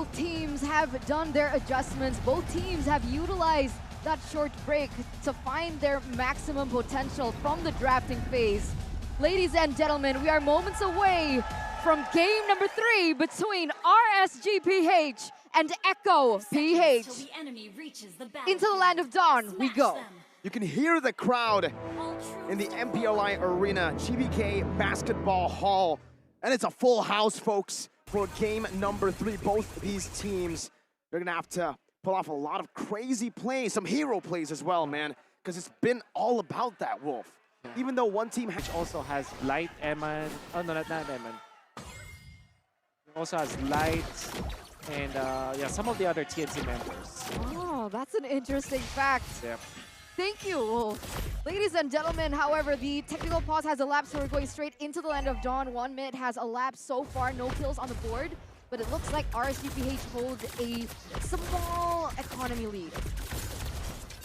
Both teams have done their adjustments. Both teams have utilized that short break to find their maximum potential from the drafting phase. Ladies and gentlemen, we are moments away from game number 3 between RSGPH and Echo PH. Into the land of dawn we go. You can hear the crowd in the MPLI Arena, GBK Basketball Hall. And it's a full house, folks, for game number 3. Both these teams, they're gonna have to pull off a lot of crazy plays, some hero plays as well, man, because it's been all about that, Wolf. Yeah. Even though one team Also has Light, Eman, oh no, not Eman. Also has Light and yeah, some of the other TNC members. Oh, that's an interesting fact. Yep. Thank you, Wolf. Ladies and gentlemen, however, the technical pause has elapsed, so we're going straight into the land of dawn. 1 minute has elapsed so far, no kills on the board, but it looks like RSGPH holds a small economy lead.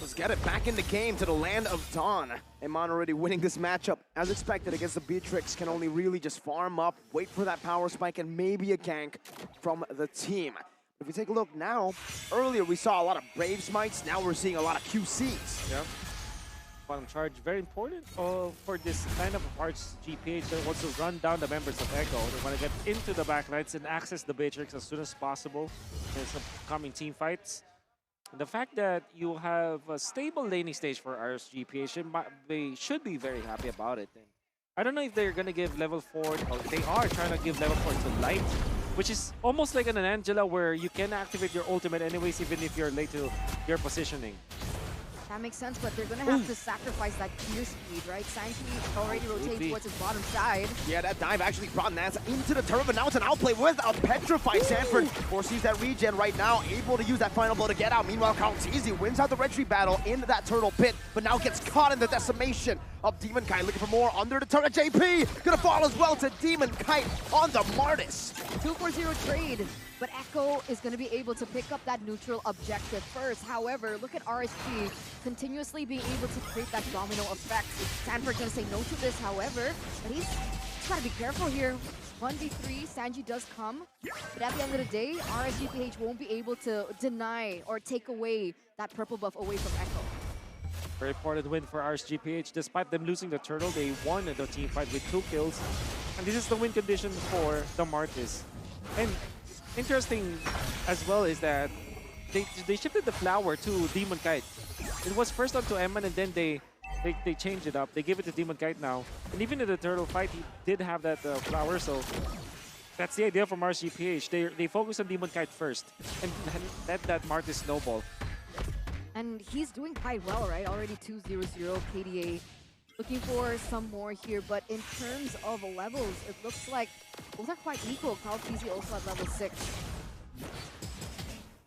Let's get it back in the game to the land of dawn. Eman already winning this matchup. As expected against the Beatrix, can only really just farm up, wait for that power spike, and maybe a gank from the team. If we take a look now, earlier we saw a lot of Brave Smites, now we're seeing a lot of QCs. Yeah. Bottom charge, very important for this kind of RSGPH. They want to run down the members of Echo. They want to get into the backlines and access the Beatrix as soon as possible in some coming team fights. The fact that you have a stable laning stage for RSGPH, they should be very happy about it. And I don't know if they're going to give level 4, or they are trying to give level 4 to Light, which is almost like an Angela where you can activate your ultimate anyways, even if you're late to your positioning. That makes sense, but they're going to have to sacrifice that clear speed, right? Sanji already rotating towards his bottom side. Yeah, that dive actually brought Nance into the turret, but now it's an outplay with a petrified Sanford. Foresees that regen right now, able to use that final blow to get out. Meanwhile, cici wins out the retreat battle in that turtle pit, but now gets caught in the decimation of Demon Kite. Looking for more under the turret. JP gonna fall as well to Demon Kite on the Martis. 2-4-0 trade, but Echo is going to be able to pick up that neutral objective first. However, look at RSG continuously being able to create that domino effect. Sanford going to say no to this, however, but he's got to be careful here. 1v3, Sanji does come, but at the end of the day, RSGPH won't be able to deny or take away that purple buff away from Echo. Very important win for RSGPH. Despite them losing the turtle, they won the team fight with 2 kills. And this is the win condition for the Martis. And interesting as well is that they shifted the flower to Demon Kite. It was first onto Eman, and then they changed it up. They give it to Demon Kite now. And even in the turtle fight, he did have that flower, so that's the idea from RSGPH. They focus on Demon Kite first and let that Martis snowball. And he's doing quite well, right? Already 2-0-0 KDA. Looking for some more here, but in terms of levels, it looks like both are quite equal. cici also at level 6.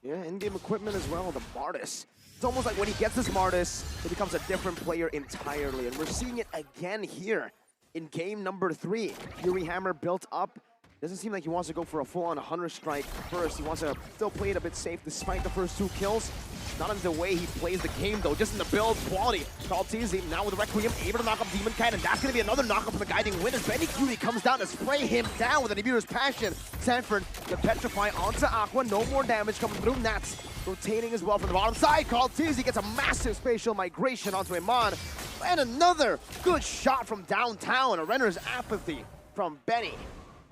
Yeah, in-game equipment as well, the Martis. It's almost like when he gets this Martis, it becomes a different player entirely. And we're seeing it again here in game number 3. Fury Hammer built up. Doesn't seem like he wants to go for a full-on Hunter Strike first. He wants to still play it a bit safe despite the first 2 kills. Not in the way he plays the game, though, just in the build quality. cici now with the Requiem, able to knock up Demon Kite, and that's going to be another knock up from the Guiding Wind as Benny Cutie comes down to spray him down with an Abuser's Passion. Sanford, the Petrify onto Aqua, no more damage coming through. Nats rotating as well from the bottom side. cici gets a massive spatial migration onto Eman, and another good shot from downtown. A Renner's Apathy from Benny.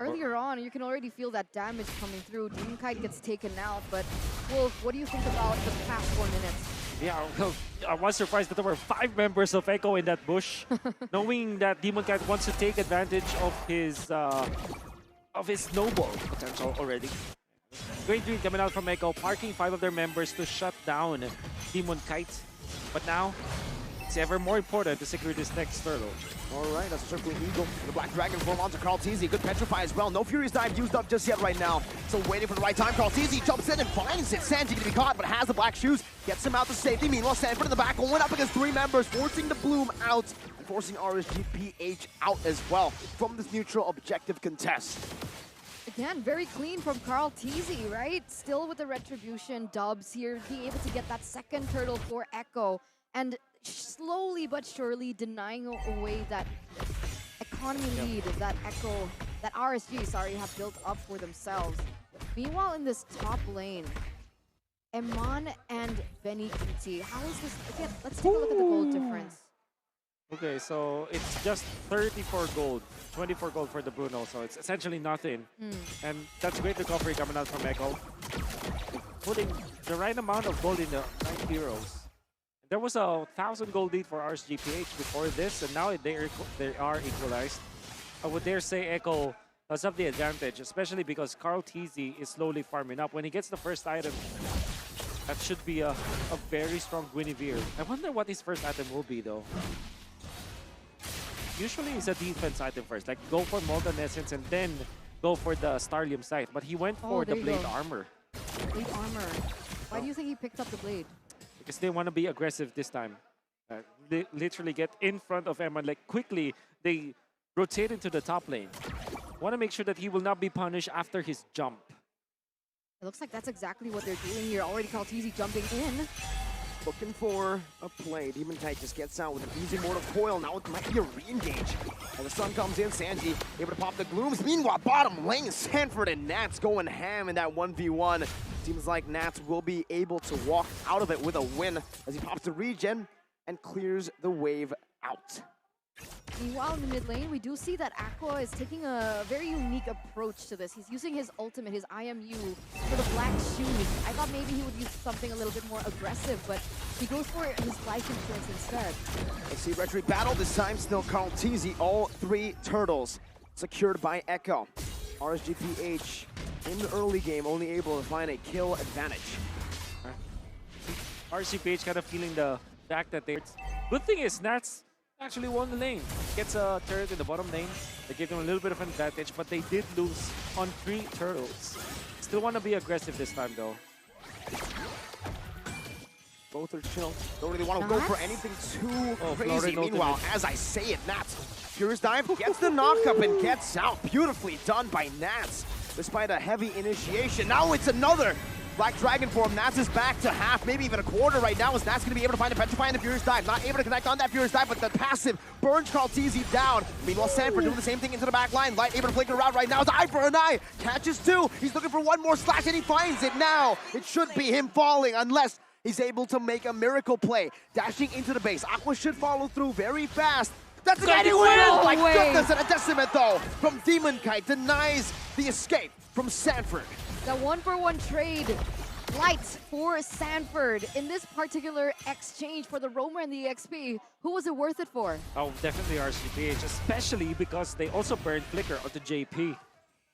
Earlier on, you can already feel that damage coming through. Demon Kite gets taken out, but Wolf, what do you think about the past 4 minutes? Yeah, well, I was surprised that there were 5 members of Echo in that bush, knowing that Demon Kite wants to take advantage of his snowball potential already. Great read coming out from Echo, parking 5 of their members to shut down Demon Kite. But now, it's ever more important to secure this next turtle. All right, that's a Circling Eagle. The Black Dragon form onto cici. Good Petrify as well. No Furious Dive used up just yet right now. So waiting for the right time. cici jumps in and finds it. Sanji going to be caught, but has the Black Shoes. Gets him out to safety. Meanwhile, Sanford in the back going up against 3 members, forcing the Bloom out. And forcing RSGPH out as well from this neutral objective contest. Again, very clean from cici, right? Still with the Retribution dubs here, being able to get that second turtle for Echo. And slowly but surely denying away that economy lead that RSG, have built up for themselves. Meanwhile, in this top lane, Eman and Benny QT. How is this? Again, let's take a look at the gold difference. Okay, so it's just 34 gold, 24 gold for the Bruno, so it's essentially nothing. And that's great recovery coming out from Echo. Putting the right amount of gold in the right heroes. There was a 1,000 gold lead for RSGPH before this, and now they are equalized. I would dare say Echo does have the advantage, especially because Carl TZ is slowly farming up. When he gets the first item, that should be a very strong Guinevere. I wonder what his first item will be, though. Usually it's a defense item first, like go for Molten Essence and then go for the Starlium Scythe. But he went for the Blade Armor. Blade Armor. Why do you think he picked up the Blade? Because they want to be aggressive this time. Literally get in front of Emma. Like quickly, they rotate into the top lane. Want to make sure that he will not be punished after his jump. It looks like that's exactly what they're doing here. Already Kaltizi jumping in. Looking for a play. Demon Knight just gets out with an easy Mortal Coil. Now it might be a re-engage. And the sun comes in. Sanji able to pop the glooms. Meanwhile, bottom lane, Sanford and Nats going ham in that 1v1. Seems like Nats will be able to walk out of it with a win as he pops the regen and clears the wave out. Meanwhile, in the mid lane, we do see that Aqua is taking a very unique approach to this. He's using his ultimate, his IMU, for the black shoes. I thought maybe he would use something a little bit more aggressive, but he goes for his life insurance instead. Let's see, Retry battle this time. Still Carl TZ, all 3 turtles secured by Echo. RSGPH in the early game only able to find a kill advantage. RSGPH kind of feeling the fact that they're... Good thing is Nats actually won the lane. Gets a turret in the bottom lane. They gave them a little bit of an advantage, but they did lose on 3 turtles. Still want to be aggressive this time, though. Both are chill. Don't really want to go for anything too crazy. Meanwhile, as I say it, Nats, Furious Dive gets the knockup and gets out. Beautifully done by Nats, despite a heavy initiation. Now it's another Black Dragon form. Nats is back to half, maybe even a quarter right now, as Nats going to be able to find a Petrify in the Furious Dive. Not able to connect on that Furious Dive, but the passive burns Carl TZ down. Meanwhile, Sanford doing the same thing into the back line. Light able to flicker around right now. It's eye for an eye. Catches 2. He's looking for one more slash, and he finds it now. It should be him falling, unless he's able to make a miracle play. Dashing into the base. Aqua should follow through very fast. That's the win! Oh my goodness, and a decimate though from Demon Kite denies the escape from Sanford. The 1-for-1 trade. Light for Sanford. In this particular exchange for the Roamer and the EXP, who was it worth it for? Oh, definitely RSGPH, especially because they also burned Flicker onto JP.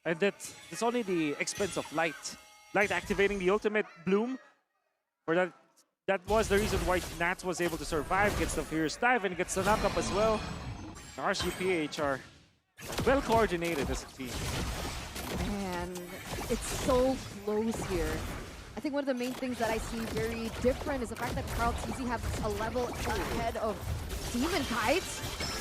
And that's only the expense of Light. Light activating the ultimate Bloom. For that was the reason why Nats was able to survive, gets the Furious Dive and gets the knockup as well. The RSGPH are well coordinated as a team. Man, it's so close here. I think one of the main things that I see very different is the fact that Carl TZ has a level ahead of Demon Kite.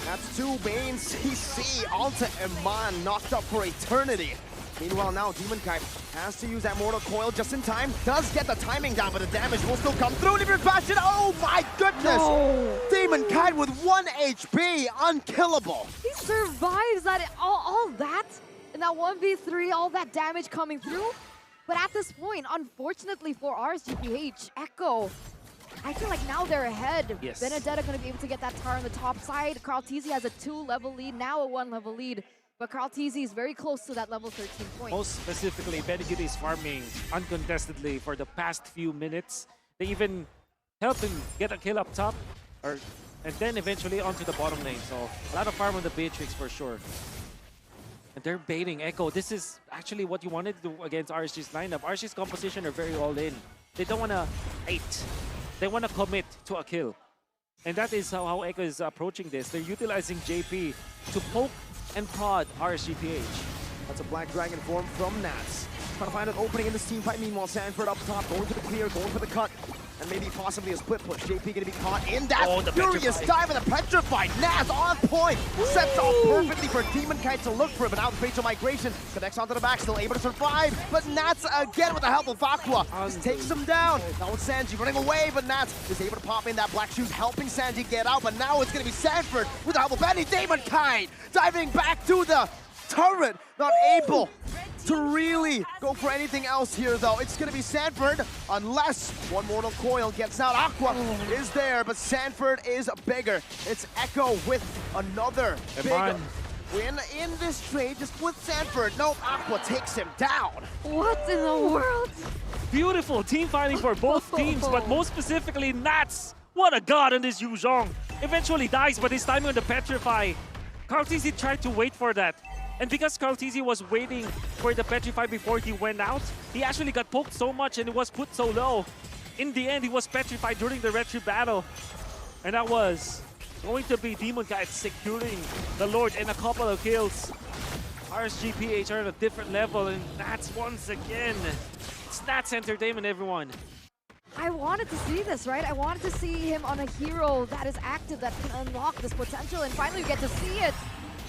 That's 2 Bane CC onto Eman, knocked up for eternity. Meanwhile, now Demon Kite has to use that Mortal Coil just in time. Does get the timing down, but the damage will still come through. Different fashion. Oh my goodness! No. Demon Kite with 1 HP, unkillable. He survives that all that in that 1v3, all that damage coming through. But at this point, unfortunately for RSGPH, Echo, I feel like now they're ahead. Yes. Benedetta going to be able to get that tower on the top side. Carl TZ has a 2-level lead, now a 1-level lead. But Carl TZ is very close to that level 13 point. Most specifically, Benedetta is farming uncontestedly for the past few minutes. They even helped him get a kill up top, and then eventually onto the bottom lane. So a lot of farm on the Beatrix for sure. And they're baiting Echo. This is actually what you wanted to do against RSG's lineup. RSG's composition are very all in. They don't want to hate. They want to commit to a kill. And that is how Echo is approaching this. They're utilizing JP to poke and prod RSGPH. That's a Black Dragon form from Nats. Trying to find an opening in this team fight. Meanwhile, Sanford up top, going for the clear, going for the cut. And maybe possibly a split push. JP gonna be caught in that furious dive of the Petrified. Naz on point. Sets off perfectly for Demon Kite to look for it, but now the facial migration connects onto the back, still able to survive. But Nats again with the help of Aqua just takes him down. Now it's Sanji running away, but Nats is able to pop in that black shoes, helping Sanji get out. But now it's gonna be Sanford with the help of Benny. Demon Kite diving back to the turret, not able to really go for anything else here, though. It's going to be Sanford, unless one Mortal Coil gets out. Aqua is there, but Sanford is bigger. It's Echo with another big win in this trade, just with Sanford. Nope, Aqua takes him down. What in the world? Beautiful team fighting for both teams, but most specifically Nats. What a god in this Yu Zhong. Eventually dies, but his timing on the Petrify. cici tried to wait for that. And because cici was waiting for the Petrify before he went out, he actually got poked so much and it was put so low. In the end, he was petrified during the retry battle. And that was going to be Demon Kite securing the Lord and a couple of kills. RSGPH are at a different level, and Nats once again. It's Nats Entertainment, everyone. I wanted to see this, right? I wanted to see him on a hero that is active, that can unlock this potential, and finally we get to see it.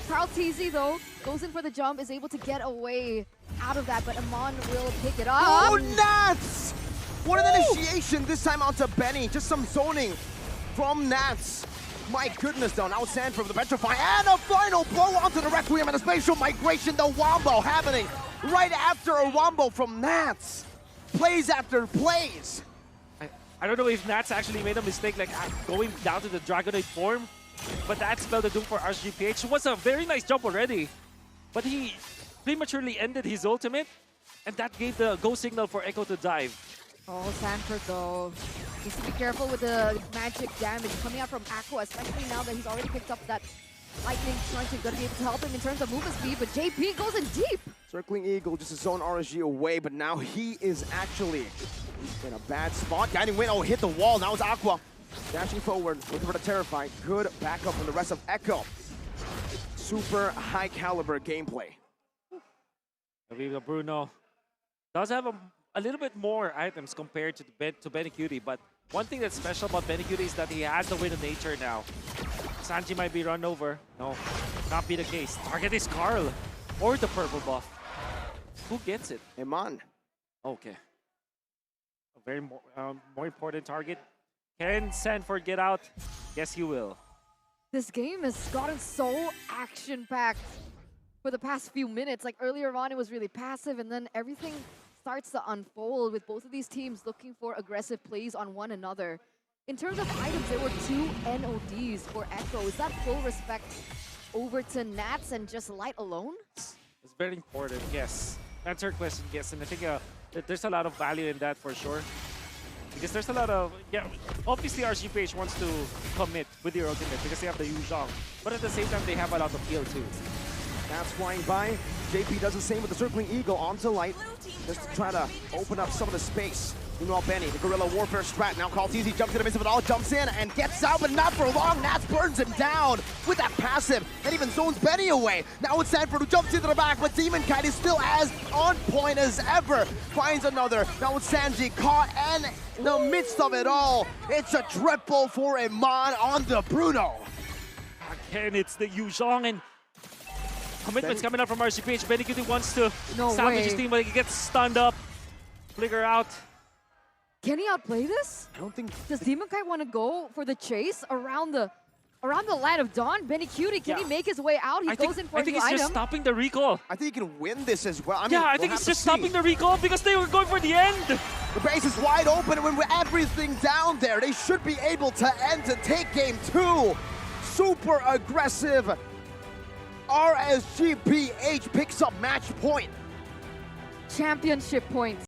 cici, though, goes in for the jump, is able to get away out of that, but Amon will pick it up. Oh, Nats! What an initiation this time onto Benny. Just some zoning from Nats. My goodness, though, now Sanford for the Petrify, and a final blow onto the Requiem and a spatial migration. The Wombo happening right after a Wombo from Nats. Plays after plays. I don't know if Nats actually made a mistake, like going down to the Dragonite form, but that spelled the doom for RSGPH. It was a very nice jump already, but he prematurely ended his ultimate, and that gave the go signal for Echo to dive. Oh, Sanford, though, needs to be careful with the magic damage coming out from Aqua, especially now that he's already picked up that lightning crunch and going to be able to help him in terms of movement speed, but JP goes in deep. Circling Eagle just to zone RSG away, but now he is actually in a bad spot. Guiding Wind, oh, hit the wall. Now it's Aqua dashing forward, looking for the Terrify. Good backup from the rest of Echo. Super high caliber gameplay. Viva Bruno does have a little bit more items compared to Benecutie, but one thing that's special about Benecutie is that he has the Wind of Nature now. Sanji might be run over. No, not be the case. Target is Carl or the purple buff. Who gets it? Iman. Okay. A very more important target. Can Sanford get out? Yes, he will. This game has gotten so action-packed for the past few minutes. Like earlier on, it was really passive, and then everything starts to unfold with both of these teams looking for aggressive plays on one another. In terms of items, there were 2 NODs for Echo. Is that full respect over to Nats and just Light alone? It's very important, yes. Answer your question, yes. And I think that there's a lot of value in that for sure. Because there's a lot of, yeah, obviously RSGPH wants to commit with your ultimate because they have the Yu Zhong. But at the same time, they have a lot of heal too. That's flying by. JP does the same with the Circling Eagle onto Light, just to try to open up some of the space. Meanwhile, Benny, the Guerrilla Warfare strat, now cici jumps in the midst of it all, jumps in and gets out, but not for long. Nats burns him down with that passive and even zones Benny away. Now it's Sanford who jumps into the back, but Demon Kite is still as on point as ever. Finds another. Now it's Sanji caught, and in the midst of it all, it's a triple for Iman on the Bruno. Again, it's the Yu Zhong, and commitment's coming up from RSGPH. Benecutie wants to salvage his team, but he gets stunned up. Flicker out. Can he outplay this? I don't think... Does Demon Kite want to go for the chase around the Land of Dawn? Benecutie, can he make his way out? He goes in for I think a new he's just item. stopping the recall. I think he can win this as well. I mean, Yeah, I think he's just stopping the recall because they were going for the end. The base is wide open, and with everything down there, they should be able to end to take game 2. Super aggressive. RSGPH picks up match point. Championship points.